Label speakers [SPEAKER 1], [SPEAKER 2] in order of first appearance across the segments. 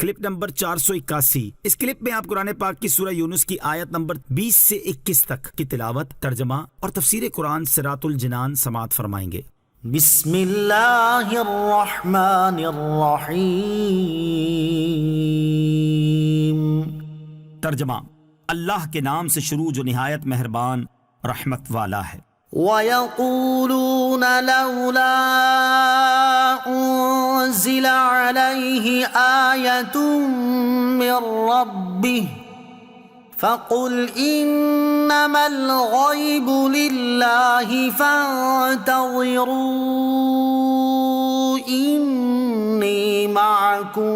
[SPEAKER 1] Clip number 481۔ اس clip میں آپ قرآن پاک کی سورہ یونس کی آیت نمبر 20 سے 21 تک کی تلاوت، ترجمہ اور تفسیر قرآن صراط الجنان سماعت فرمائیں گے۔
[SPEAKER 2] بسم اللہ الرحمن الرحیم۔
[SPEAKER 1] ترجمہ: اللہ کے نام سے شروع جو نہایت مہربان رحمت والا ہے۔
[SPEAKER 2] وَيَقُولُونَ لَوْلَا أُنزِلَ عَلَيْهِ آيَةٌ مِّن رَّبِّهِ فَقُلْ إِنَّمَا الْغَيْبُ لِلَّهِ فَانتَظِرُوا إِنِّي مَعَكُم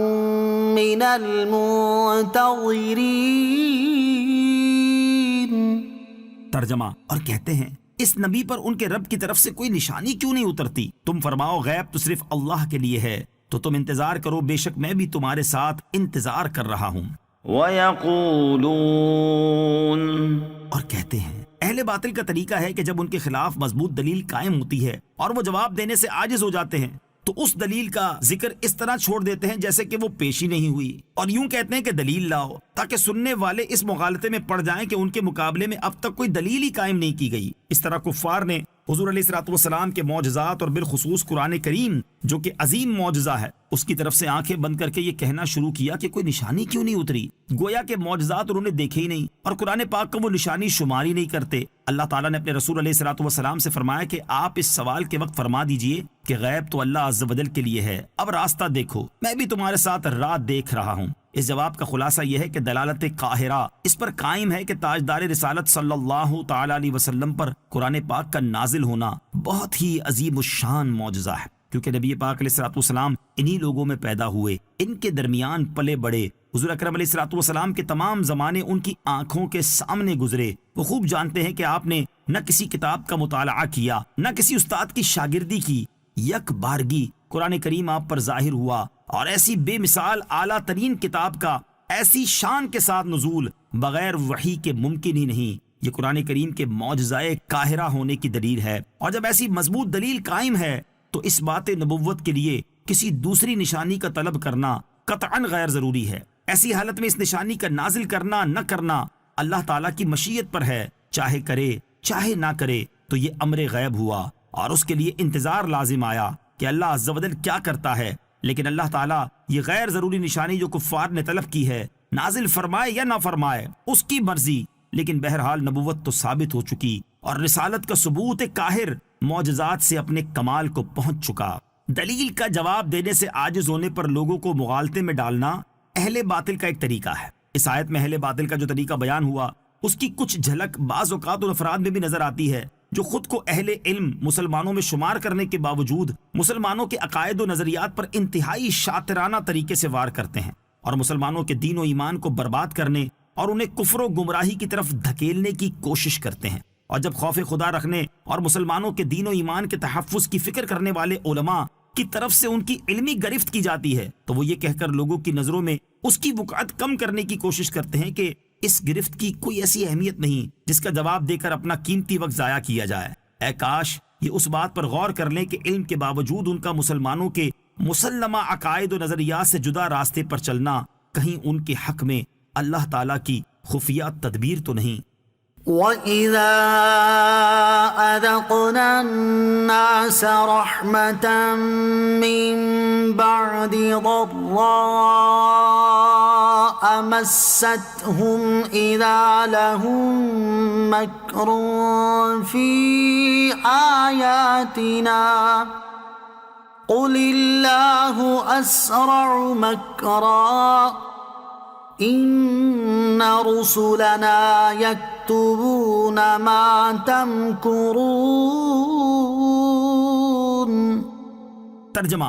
[SPEAKER 2] مِّنَ الْمُنتَظِرِينَ۔
[SPEAKER 1] ترجمہ: اور کہتے ہیں اس نبی پر ان کے رب کی طرف سے کوئی نشانی کیوں نہیں اترتی؟ تم فرماؤ غیب تو صرف اللہ کے لیے ہے، تو تم انتظار کرو، بے شک میں بھی تمہارے ساتھ انتظار کر رہا ہوں۔
[SPEAKER 2] وَيَقُولُونَ،
[SPEAKER 1] اور کہتے ہیں اہل باطل کا طریقہ ہے کہ جب ان کے خلاف مضبوط دلیل قائم ہوتی ہے اور وہ جواب دینے سے عاجز ہو جاتے ہیں تو اس دلیل کا ذکر اس طرح چھوڑ دیتے ہیں جیسے کہ وہ پیش ہی نہیں ہوئی، اور یوں کہتے ہیں کہ دلیل لاؤ، تاکہ سننے والے اس مغالطے میں پڑ جائیں کہ ان کے مقابلے میں اب تک کوئی دلیل ہی قائم نہیں کی گئی۔ اس طرح کفار نے حضور علیہ الصلوۃ والسلام کے معجزات اور بالخصوص قرآن کریم جو کہ عظیم معجزہ ہے اس کی طرف سے آنکھیں بند کر کے یہ کہنا شروع کیا کہ کوئی نشانی کیوں نہیں اتری، گویا کہ معجزات انہوں نے دیکھے ہی نہیں اور قرآن پاک کا وہ نشانی شمار ہی نہیں کرتے۔ اللہ تعالیٰ نے اپنے رسول علیہ الصلوۃ والسلام سے فرمایا کہ آپ اس سوال کے وقت فرما دیجئے کہ غیب تو اللہ عز و جل کے لیے ہے، اب راستہ دیکھو، میں بھی تمہارے ساتھ راہ دیکھ رہا ہوں۔ اس جواب کا خلاصہ یہ ہے کہ دلالت قاہرہ اس پر قائم ہے کہ تاجدار رسالت صلی اللہ تعالی علیہ وسلم پر قرآن پاک کا نازل ہونا بہت ہی عظیم الشان معجزہ ہے، کیونکہ نبی پاک علیہ الصلوۃ والسلام انہی لوگوں میں پیدا ہوئے، ان کے درمیان پلے بڑے۔ حضور اکرم علیہ الصلوۃ والسلام کے تمام زمانے ان کی آنکھوں کے سامنے گزرے۔ وہ خوب جانتے ہیں کہ آپ نے نہ کسی کتاب کا مطالعہ کیا، نہ کسی استاد کی شاگردی کی، یک بارگی قرآن کریم آپ پر ظاہر ہوا، اور ایسی بے مثال اعلیٰ ترین کتاب کا ایسی شان کے ساتھ نزول بغیر وحی کے ممکن ہی نہیں۔ یہ قرآن کریم کے معجزہ قاہرہ ہونے کی دلیل ہے، اور جب ایسی مضبوط دلیل قائم ہے تو اس بات نبوت کے لیے کسی دوسری نشانی کا طلب کرنا قطعاً غیر ضروری ہے۔ ایسی حالت میں اس نشانی کا نازل کرنا نہ کرنا اللہ تعالیٰ کی مشیت پر ہے، چاہے کرے چاہے نہ کرے، تو یہ امر غیب ہوا اور اس کے لیے انتظار لازم آیا کہ اللہ عز و جل کیا کرتا ہے۔ لیکن اللہ تعالیٰ یہ غیر ضروری نشانی جو کفار نے طلب کی ہے نازل فرمائے یا نہ فرمائے اس کی مرضی، لیکن بہرحال نبوت تو ثابت ہو چکی اور رسالت کا ثبوت قاہر معجزات سے اپنے کمال کو پہنچ چکا۔ دلیل کا جواب دینے سے عاجز ہونے پر لوگوں کو مغالطے میں ڈالنا اہل باطل کا ایک طریقہ ہے۔ اس آیت میں اہل باطل کا جو طریقہ بیان ہوا اس کی کچھ جھلک بعض اوقات ان افراد میں بھی نظر آتی ہے جو خود کو اہل علم مسلمانوں میں شمار کرنے کے باوجود مسلمانوں کے عقائد و نظریات پر انتہائی شاطرانہ طریقے سے وار کرتے ہیں اور مسلمانوں کے دین و ایمان کو برباد کرنے اور انہیں کفر و گمراہی کی طرف دھکیلنے کی کوشش کرتے ہیں۔ اور جب خوف خدا رکھنے اور مسلمانوں کے دین و ایمان کے تحفظ کی فکر کرنے والے علماء کی طرف سے ان کی علمی گرفت کی جاتی ہے تو وہ یہ کہہ کر لوگوں کی نظروں میں اس کی وقعت کم کرنے کی کوشش کرتے ہیں کہ اس گرفت کی کوئی ایسی اہمیت نہیں جس کا جواب دے کر اپنا قیمتی وقت ضائع کیا جائے۔ اے کاش یہ اس بات پر غور کر لیں کہ علم کے باوجود ان کا مسلمانوں کے مسلمہ عقائد و نظریات سے جدا راستے پر چلنا کہیں ان کے حق میں اللہ تعالیٰ کی خفیہ تدبیر تو نہیں۔
[SPEAKER 2] وَإِذَا أَذَقْنَا النَّاسَ رَحْمَةً مِّن بَعْدِ ضَرَّاءَ مَسَّتْهُمْ إِذَا لَهُم مَّكْرٌ فِي آيَاتِنَا قُلِ اللَّهُ أَسْرَعُ مَكْرًا إِنَّ رُسُلَنَا يَكْتُبُونَ مَا تَمْكُرُونَ۔
[SPEAKER 1] ترجمہ: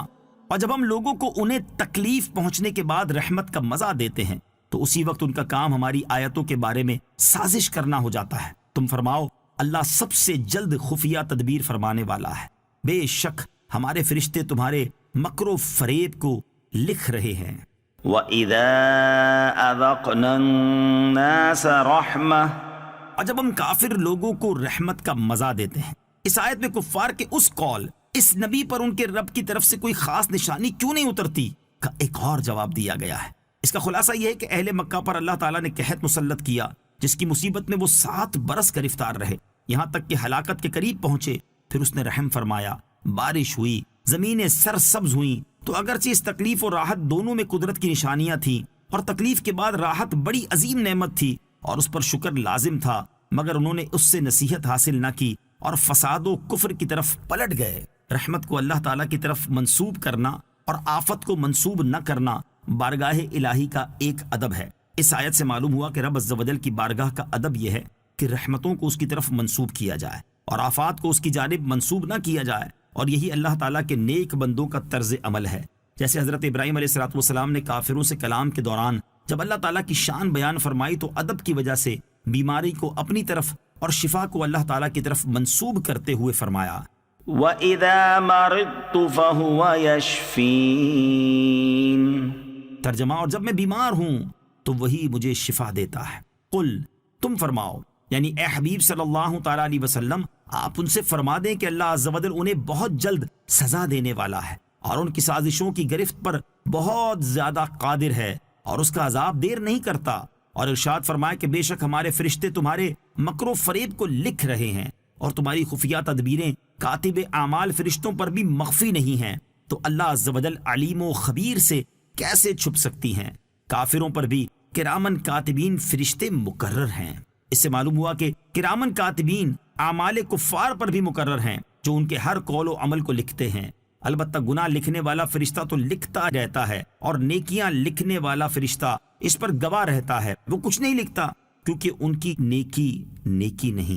[SPEAKER 1] اور جب ہم لوگوں کو انہیں تکلیف پہنچنے کے بعد رحمت کا مزہ دیتے ہیں تو اسی وقت ان کا کام ہماری آیتوں کے بارے میں سازش کرنا ہو جاتا ہے۔ تم فرماؤ اللہ سب سے جلد خفیہ تدبیر فرمانے والا ہے، بے شک ہمارے فرشتے تمہارے مکر و فریب کو لکھ رہے ہیں۔
[SPEAKER 2] وَإِذَا أَذَقْنَا النَّاسَ رَحْمَةً،
[SPEAKER 1] اور جب ہم کافر لوگوں کو رحمت کا مزہ دیتے ہیں۔ اس آیت میں کفار کے اس قول اس نبی پر ان کے رب کی طرف سے کوئی خاص نشانی کیوں نہیں اترتی کا ایک اور جواب دیا گیا ہے۔ اس کا خلاصہ یہ ہے کہ اہل مکہ پر اللہ تعالیٰ نے قحط مسلط کیا، جس کی مصیبت میں وہ 7 برس گرفتار رہے، یہاں تک کہ ہلاکت کے قریب پہنچے۔ پھر اس نے رحم فرمایا، بارش ہوئی، زمینیں سرسبز ہوئیں۔ تو اگرچہ اس تکلیف اور راحت دونوں میں قدرت کی نشانیاں تھیں، اور تکلیف کے بعد راحت بڑی عظیم نعمت تھی اور اس پر شکر لازم تھا، مگر انہوں نے اس سے نصیحت حاصل نہ کی اور فساد و کفر کی طرف پلٹ گئے۔ رحمت کو اللہ تعالیٰ کی طرف منسوب کرنا اور آفت کو منسوب نہ کرنا بارگاہ الہی کا ایک ادب ہے۔ اس آیت سے معلوم ہوا کہ رب عز و جل کی بارگاہ کا ادب یہ ہے کہ رحمتوں کو اس کی طرف منسوب کیا جائے اور آفات کو اس کی جانب منسوب نہ کیا جائے، اور یہی اللہ تعالیٰ کے نیک بندوں کا طرز عمل ہے۔ جیسے حضرت ابراہیم علیہ السلام نے کافروں سے کلام کے دوران جب اللہ تعالیٰ کی شان بیان فرمائی تو ادب کی وجہ سے بیماری کو اپنی طرف اور شفا کو اللہ تعالیٰ کی طرف منسوب کرتے ہوئے فرمایا،
[SPEAKER 2] وَإِذَا مَرِضْتُ فَهُوَ يَشْفِينِ۔
[SPEAKER 1] ترجمہ، اور جب میں بیمار ہوں تو وہی مجھے شفا دیتا ہے۔ قل، تم فرماؤ، یعنی اے حبیب صلی اللہ تعالیٰ علیہ وسلم، آپ ان سے فرما دیں کہ اللہ عز و جل انہیں بہت جلد سزا دینے والا ہے اور ان کی سازشوں کی گرفت پر بہت زیادہ قادر ہے اور اس کا عذاب دیر نہیں کرتا۔ اور ارشاد فرمائے کہ بے شک ہمارے فرشتے تمہارے مکر و فریب کو لکھ رہے ہیں اور تمہاری خفیہ تدبیریں کاتب اعمال فرشتوں پر بھی مخفی نہیں ہیں، تو اللہ عز و جل علیم و خبیر سے کیسے چھپ سکتی ہیں۔ کافروں پر بھی کرامن کاتبین فرشتے مقرر ہیں۔ اس سے معلوم ہوا کہ کرامن کاتبین اعمال کفار پر بھی مقرر ہیں، جو ان کے ہر قول و عمل کو لکھتے ہیں۔ البتہ گناہ لکھنے والا فرشتہ تو لکھتا رہتا ہے اور نیکیاں لکھنے والا فرشتہ اس پر گواہ رہتا ہے، وہ کچھ نہیں لکھتا کیونکہ ان کی نیکی نہیں۔